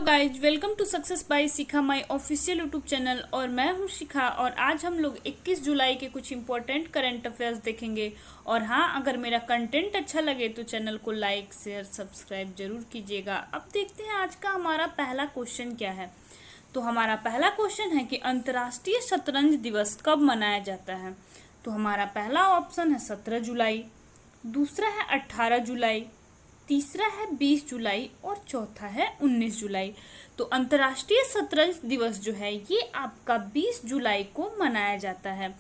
Guys, welcome to success by Shikha my official YouTube channel. और मैं हूं शिखा और आज हम लोग 21 जुलाई के कुछ इंपॉर्टेंट करंट अफेयर्स देखेंगे। और हाँ, अगर मेरा कंटेंट अच्छा लगे तो चैनल को लाइक शेयर सब्सक्राइब जरूर कीजिएगा। अब देखते हैं आज का हमारा पहला क्वेश्चन क्या है। तो हमारा पहला क्वेश्चन है कि अंतर्राष्ट्रीय शतरंज दिवस कब मनाया जाता है। तो हमारा पहला ऑप्शन है 17 जुलाई, दूसरा है 18 जुलाई, तीसरा है 20 जुलाई और चौथा है 19 जुलाई। तो अंतर्राष्ट्रीय शतरंज दिवस जो है ये आपका 20 जुलाई को मनाया जाता है।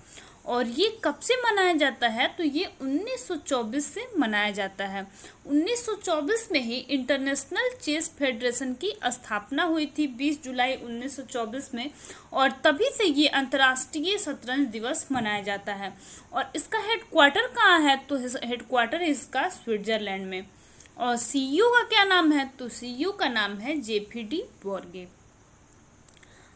और ये कब से मनाया जाता है, तो ये 1924 से मनाया जाता है। 1924 में ही इंटरनेशनल चेस फेडरेशन की स्थापना हुई थी 20 जुलाई 1924 में। और तभी से ये अंतर्राष्ट्रीय शतरंज दिवस मनाया जाता है। और इसका हेडक्वार्टर कहाँ है, तो हेडक्वार्टर है इसका स्विट्जरलैंड में। और सीईओ का क्या नाम है, तो सीईओ का नाम है जेफी बोर्गे।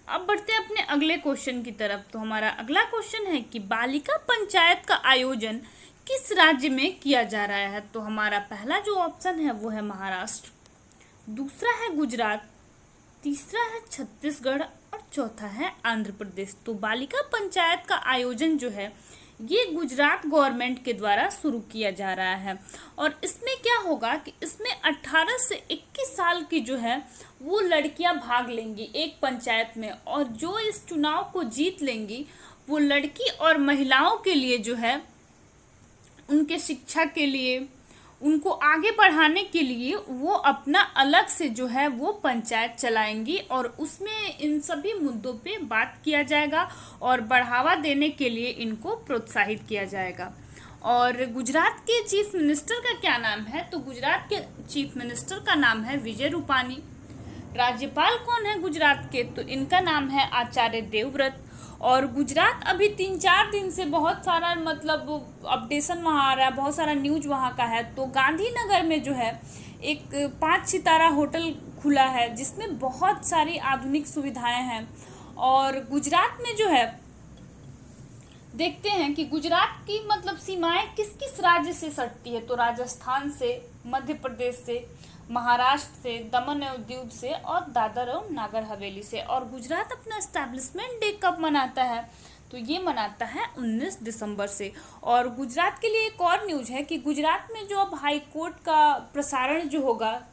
अब बढ़ते हैं अपने अगले क्वेश्चन की तरफ। तो हमारा अगला क्वेश्चन है कि बालिका पंचायत का आयोजन किस राज्य में किया जा रहा है। तो हमारा पहला जो ऑप्शन है वो है महाराष्ट्र, दूसरा है गुजरात, तीसरा है छत्तीसगढ़ और चौथा है आंध्र प्रदेश। तो बालिका पंचायत का आयोजन जो है ये गुजरात गवर्नमेंट के द्वारा शुरू किया जा रहा है। और इसमें क्या होगा कि इसमें 18 से 21 साल की जो है वो लड़कियां भाग लेंगी एक पंचायत में। और जो इस चुनाव को जीत लेंगी वो लड़की और महिलाओं के लिए जो है उनके शिक्षा के लिए, उनको आगे बढ़ाने के लिए वो अपना अलग से जो है वो पंचायत चलाएंगी। और उसमें इन सभी मुद्दों पे बात किया जाएगा और बढ़ावा देने के लिए इनको प्रोत्साहित किया जाएगा। और गुजरात के चीफ मिनिस्टर का क्या नाम है, तो गुजरात के चीफ मिनिस्टर का नाम है विजय रूपानी। राज्यपाल कौन है गुजरात के, तो इनका नाम है आचार्य देवव्रत। और गुजरात अभी 3-4 दिन से बहुत सारा अपडेशन वहाँ आ रहा है, बहुत सारा न्यूज वहाँ का है। तो गांधीनगर में जो है एक 5 सितारा होटल खुला है जिसमें बहुत सारी आधुनिक सुविधाएं हैं। और गुजरात में जो है देखते हैं कि गुजरात की सीमाएं किस किस राज्य से सटती है। तो राजस्थान से, मध्य प्रदेश से, महाराष्ट्र से, दमन एवं दीव से और दादर और नागर हवेली से। और गुजरात अपना एस्टैब्लिशमेंट डे कब मनाता है, तो ये मनाता है 19 दिसंबर से। और गुजरात के लिए एक और न्यूज है कि गुजरात में जो अब हाई कोर्ट का प्रसारण जो होगा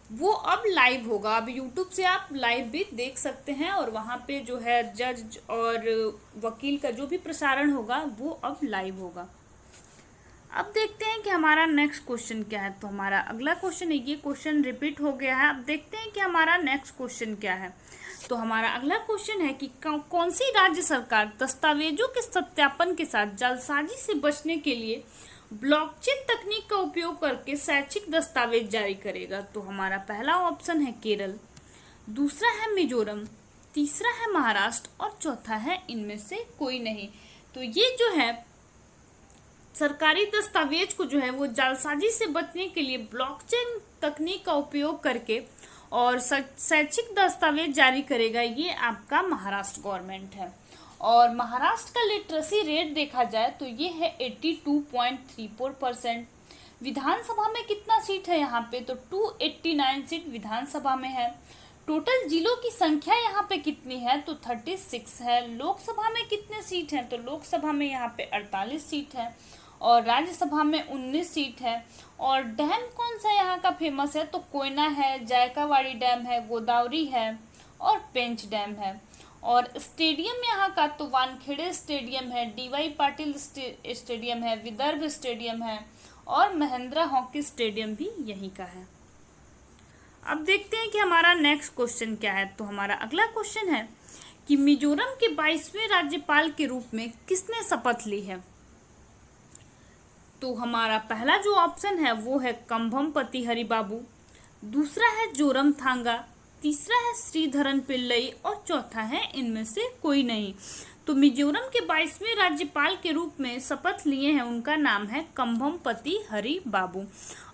वो अब लाइव होगा। अब यूट्यूब से आप लाइव भी देख सकते हैं और वहाँ पे जो है जज और वकील का जो भी प्रसारण होगा वो अब लाइव होगा। अब देखते हैं कि हमारा नेक्स्ट क्वेश्चन क्या है। तो हमारा अगला क्वेश्चन है, ये क्वेश्चन रिपीट हो गया है। अब देखते हैं कि हमारा नेक्स्ट क्वेश्चन क्या है। तो हमारा अगला क्वेश्चन है कि कौन सी राज्य सरकार दस्तावेजों के सत्यापन के साथ जालसाजी से बचने के लिए ब्लॉकचेन तकनीक का उपयोग करके शैक्षिक दस्तावेज जारी करेगा। तो हमारा पहला ऑप्शन है केरल, दूसरा है मिजोरम, तीसरा है महाराष्ट्र और चौथा है इनमें से कोई नहीं। तो ये जो है सरकारी दस्तावेज को जो है वो जालसाजी से बचने के लिए ब्लॉकचेन तकनीक का उपयोग करके और शैक्षिक दस्तावेज जारी करेगा, ये आपका महाराष्ट्र गवर्नमेंट है। और महाराष्ट्र का लिटरेसी रेट देखा जाए तो ये है 82.34%। विधानसभा में कितना सीट है यहाँ पे, तो 289 सीट विधानसभा में है। टोटल जिलों की संख्या यहाँ पे कितनी है, तो 36 है। लोकसभा में कितने सीट हैं, तो लोकसभा में यहाँ पे 48 सीट है और राज्यसभा में 19 सीट है। और डैम कौन सा यहाँ का फेमस है, तो कोयना है, जायकावाड़ी डैम है, गोदावरी है और पेंच डैम है। और स्टेडियम यहाँ का तो वानखेड़े स्टेडियम है, डीवाई पाटिल स्टेडियम है, विदर्भ स्टेडियम है और महेंद्रा हॉकी स्टेडियम भी यहीं का है। अब देखते हैं कि हमारा नेक्स्ट क्वेश्चन क्या है। तो हमारा अगला क्वेश्चन है कि मिजोरम के 22वें राज्यपाल के रूप में किसने शपथ ली है। तो हमारा पहला जो ऑप्शन है वो है कंभमपति हरिबाबू, दूसरा है जोरमथांगा, तीसरा है श्रीधरन पिल्लई और चौथा है इनमें से कोई नहीं। तो मिजोरम के 22वें राज्यपाल के रूप में शपथ लिए हैं, उनका नाम है कंभमपति हरि बाबू।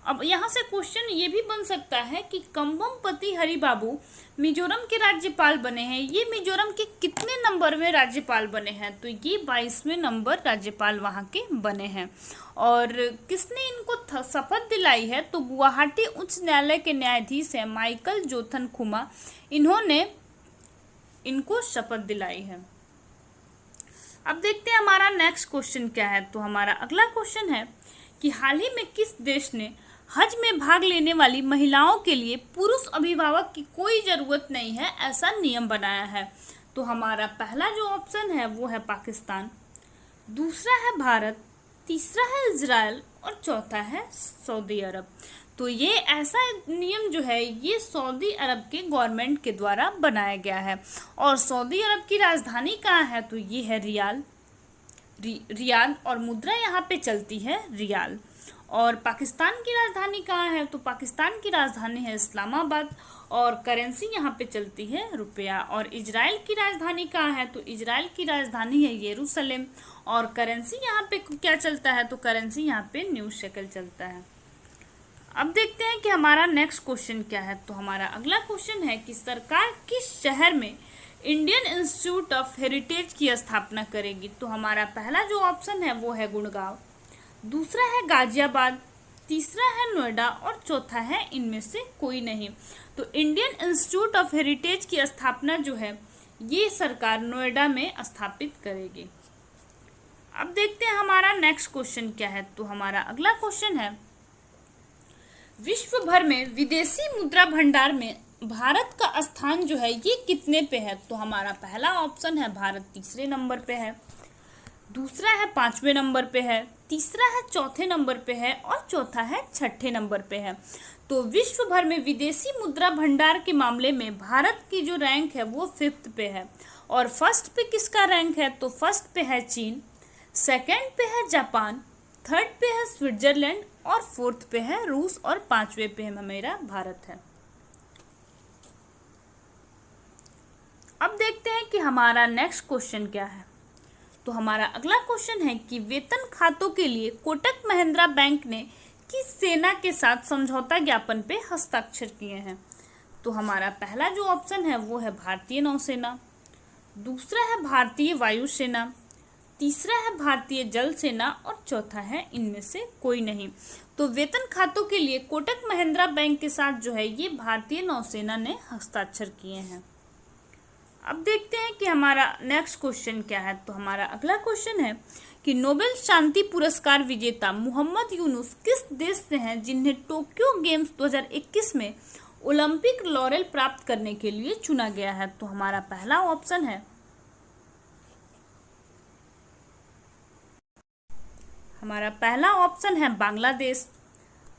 अब यहाँ से क्वेश्चन ये भी बन सकता है कि कंभमपति हरि बाबू मिजोरम के राज्यपाल बने हैं, ये मिजोरम के कितने नंबर में राज्यपाल बने हैं? तो ये 22वें नंबर राज्यपाल वहाँ के बने हैं। और किसने इनको शपथ दिलाई है? तो गुवाहाटी उच्च न्यायालय के न्यायाधीश हैं माइकल जोथन खुमा, इन्होंने इनको शपथ दिलाई है। अब देखते हैं हमारा नेक्स्ट क्वेश्चन क्या है। तो हमारा अगला क्वेश्चन है कि हाल ही में किस देश ने हज में भाग लेने वाली महिलाओं के लिए पुरुष अभिभावक की कोई ज़रूरत नहीं है ऐसा नियम बनाया है? तो हमारा पहला जो ऑप्शन है वो है पाकिस्तान, दूसरा है भारत, तीसरा है इजराइल और चौथा है सऊदी अरब। तो ये ऐसा नियम जो है ये सऊदी अरब के गवर्नमेंट के द्वारा बनाया गया है। और सऊदी अरब की राजधानी कहाँ है? तो ये है रियाद और मुद्रा यहाँ पे चलती है रियाल। और पाकिस्तान की राजधानी कहाँ है? तो पाकिस्तान की राजधानी है इस्लामाबाद और करेंसी यहाँ पे चलती है रुपया। और इजराइल की राजधानी कहाँ है? तो इजराइल की राजधानी है यरूशलेम और करेंसी यहाँ पे क्या चलता है? तो करेंसी यहाँ पे न्यू शेकल चलता है। अब देखते हैं कि हमारा नेक्स्ट क्वेश्चन क्या है। तो हमारा अगला क्वेश्चन है कि सरकार किस शहर में इंडियन इंस्टीट्यूट ऑफ हेरिटेज की स्थापना करेगी? तो हमारा पहला जो ऑप्शन है वो है गुड़गांव, दूसरा है गाजियाबाद, तीसरा है नोएडा और चौथा है इनमें से कोई नहीं। तो इंडियन इंस्टीट्यूट ऑफ हेरिटेज की स्थापना जो है ये सरकार नोएडा में स्थापित करेगी। अब देखते हैं हमारा नेक्स्ट क्वेश्चन क्या है। तो हमारा अगला क्वेश्चन है विश्व भर में विदेशी मुद्रा भंडार में भारत का स्थान जो है ये कितने पे है? तो हमारा पहला ऑप्शन है भारत तीसरे नंबर पे है, दूसरा है 5वें नंबर पे है, तीसरा है चौथे नंबर पे है और चौथा है 6ठे नंबर पे है। तो विश्व भर में विदेशी मुद्रा भंडार के मामले में भारत की जो रैंक है वो 5th पे है। और फर्स्ट पे किसका रैंक है? तो फर्स्ट पे है चीन, सेकंड पे है जापान, थर्ड पे है स्विट्जरलैंड और 4th पे है रूस और 5वें पे मेरा भारत है। अब देखते हैं कि हमारा नेक्स्ट क्वेश्चन क्या है। तो हमारा अगला क्वेश्चन है कि वेतन खातों के लिए कोटक महिंद्रा बैंक ने किस सेना के साथ समझौता ज्ञापन पे हस्ताक्षर किए हैं? तो हमारा पहला जो ऑप्शन है वो है भारतीय नौसेना, दूसरा है भारतीय वायुसेना, तीसरा है भारतीय जल सेना और चौथा है इनमें से कोई नहीं। तो वेतन खातों के लिए कोटक महिंद्रा बैंक के साथ जो है ये भारतीय नौसेना ने हस्ताक्षर किए हैं। अब देखते हैं कि हमारा नेक्स्ट क्वेश्चन क्या है। तो हमारा अगला क्वेश्चन है कि नोबेल शांति पुरस्कार विजेता मोहम्मद यूनुस किस देश से हैं जिन्हें टोक्यो गेम्स 2021 में ओलंपिक लॉरेल प्राप्त करने के लिए चुना गया है? तो हमारा पहला ऑप्शन है बांग्लादेश,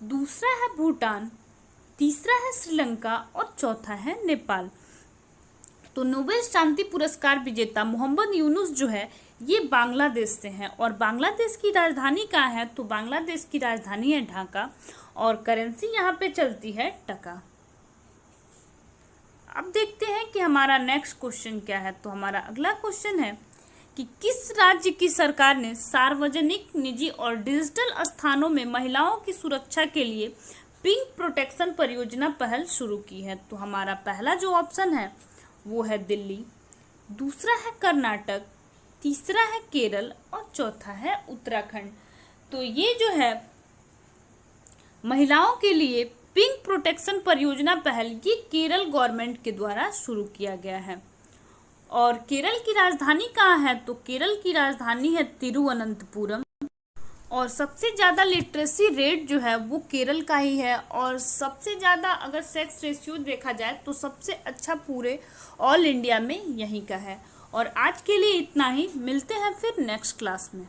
दूसरा है भूटान, तीसरा है श्रीलंका और चौथा है नेपाल। तो नोबेल शांति पुरस्कार विजेता मोहम्मद यूनुस जो है ये बांग्लादेश से हैं और बांग्लादेश की राजधानी कहाँ है? तो बांग्लादेश की राजधानी है ढाका और करेंसी यहाँ पे चलती है टका। अब देखते हैं कि हमारा नेक्स्ट क्वेश्चन क्या है। तो हमारा अगला क्वेश्चन है कि किस राज्य की सरकार ने सार्वजनिक, निजी और डिजिटल स्थानों में महिलाओं की सुरक्षा के लिए पिंक प्रोटेक्शन परियोजना पहल शुरू की है? तो हमारा पहला जो ऑप्शन है वो है दिल्ली, दूसरा है कर्नाटक, तीसरा है केरल और चौथा है उत्तराखंड। तो ये जो है महिलाओं के लिए पिंक प्रोटेक्शन परियोजना पहल ये केरल गवर्नमेंट के द्वारा शुरू किया गया है। और केरल की राजधानी कहाँ है? तो केरल की राजधानी है तिरुवनंतपुरम और सबसे ज़्यादा लिटरेसी रेट जो है वो केरल का ही है और सबसे ज़्यादा अगर सेक्स रेशियो देखा जाए तो सबसे अच्छा पूरे ऑल इंडिया में यहीं का है। और आज के लिए इतना ही, मिलते हैं फिर नेक्स्ट क्लास में।